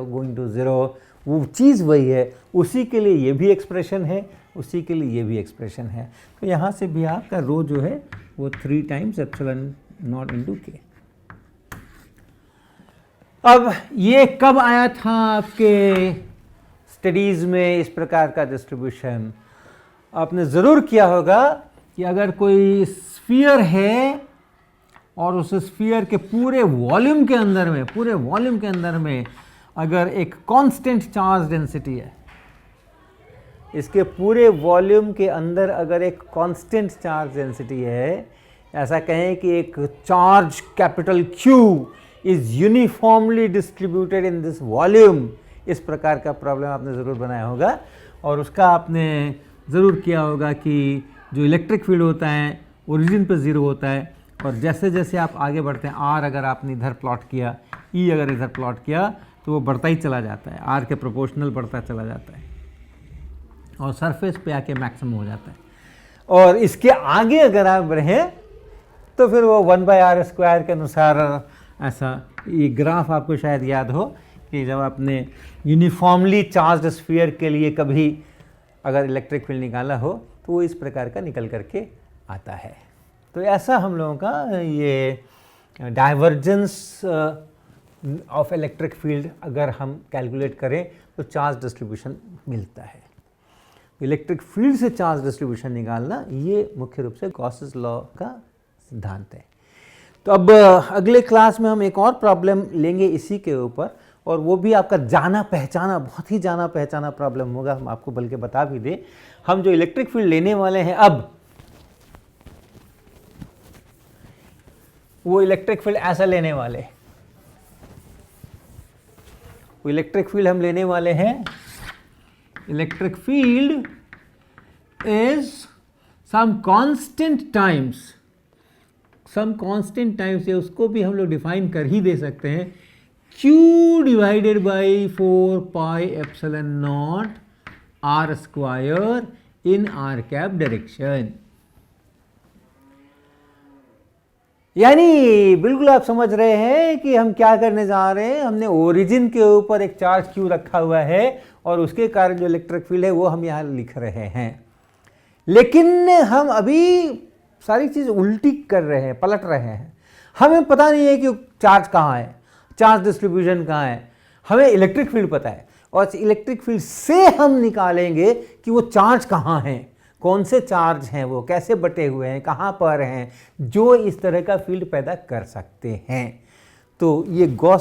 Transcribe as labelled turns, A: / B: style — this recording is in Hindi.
A: गोइंग टू ज़ीरो, वो चीज़ वही है, उसी के लिए ये भी एक्सप्रेशन है, उसी के लिए ये भी एक्सप्रेशन है। तो यहाँ से भी आपका रो जो है वो 3 टाइम्स एप्सिलॉन नॉट इंटू के। अब ये कब आया था आपके स्टडीज़ में इस प्रकार का डिस्ट्रीब्यूशन? आपने ज़रूर किया होगा कि अगर कोई स्फीयर है और उस स्फीयर के पूरे वॉल्यूम के अंदर में अगर एक कांस्टेंट चार्ज डेंसिटी है, इसके पूरे वॉल्यूम के अंदर अगर एक कांस्टेंट चार्ज डेंसिटी है, ऐसा कहें कि एक charge capital Q is uniformly distributed in this volume, इस प्रकार का प्रॉब्लम आपने ज़रूर बनाया होगा। और उसका आपने ज़रूर किया होगा कि जो इलेक्ट्रिक फील्ड होता है ओरिजिन पे ज़ीरो होता है, और जैसे जैसे आप आगे बढ़ते हैं, R अगर आपने इधर प्लॉट किया, E अगर इधर प्लॉट किया, तो वो बढ़ता ही चला जाता है, R के प्रोपोर्शनल बढ़ता चला जाता है और सरफेस पे आके मैक्सिमम हो जाता है। और इसके आगे अगर आप बढ़ें तो फिर वो 1/r² के अनुसार ऐसा, ये ग्राफ आपको शायद याद हो कि जब आपने यूनिफॉर्मली चार्ज्ड स्फीयर के लिए कभी अगर इलेक्ट्रिक फील्ड निकाला हो तो वो इस प्रकार का निकल करके आता है। तो ऐसा हम लोगों का ये डाइवर्जेंस ऑफ इलेक्ट्रिक फील्ड अगर हम कैलकुलेट करें तो चार्ज डिस्ट्रीब्यूशन मिलता है। इलेक्ट्रिक फील्ड से चार्ज डिस्ट्रीब्यूशन निकालना ये मुख्य रूप से गॉसेस लॉ का सिद्धांत है। तो अब अगले क्लास में हम एक और प्रॉब्लम लेंगे इसी के ऊपर, और वो भी आपका जाना पहचाना, बहुत ही जाना पहचाना प्रॉब्लम होगा। हम आपको बल्कि बता भी दें, हम जो इलेक्ट्रिक फील्ड लेने वाले हैं अब, वो इलेक्ट्रिक फील्ड ऐसा लेने वाले, वो इलेक्ट्रिक फील्ड हम लेने वाले हैं, electric field is some constant times, या उसको भी हम लोग डिफाइन कर ही दे सकते हैं, Q divided by 4πε0 r² in r cap direction. यानी बिल्कुल आप समझ रहे हैं कि हम क्या करने जा रहे हैं। हमने ओरिजिन के ऊपर एक चार्ज Q रखा हुआ है और उसके कारण जो इलेक्ट्रिक फील्ड है वो हम यहाँ लिख रहे हैं, लेकिन हम अभी सारी चीज़ उल्टी कर रहे हैं, पलट रहे हैं। हमें पता नहीं है कि चार्ज कहाँ है, चार्ज डिस्ट्रीब्यूशन कहाँ है, हमें इलेक्ट्रिक फील्ड पता है, और इलेक्ट्रिक फील्ड से हम निकालेंगे कि वो चार्ज कहाँ हैं, कौन से चार्ज हैं, वो कैसे बटे हुए हैं, कहाँ पर हैं, जो इस तरह का फील्ड पैदा कर सकते हैं। तो ये गॉस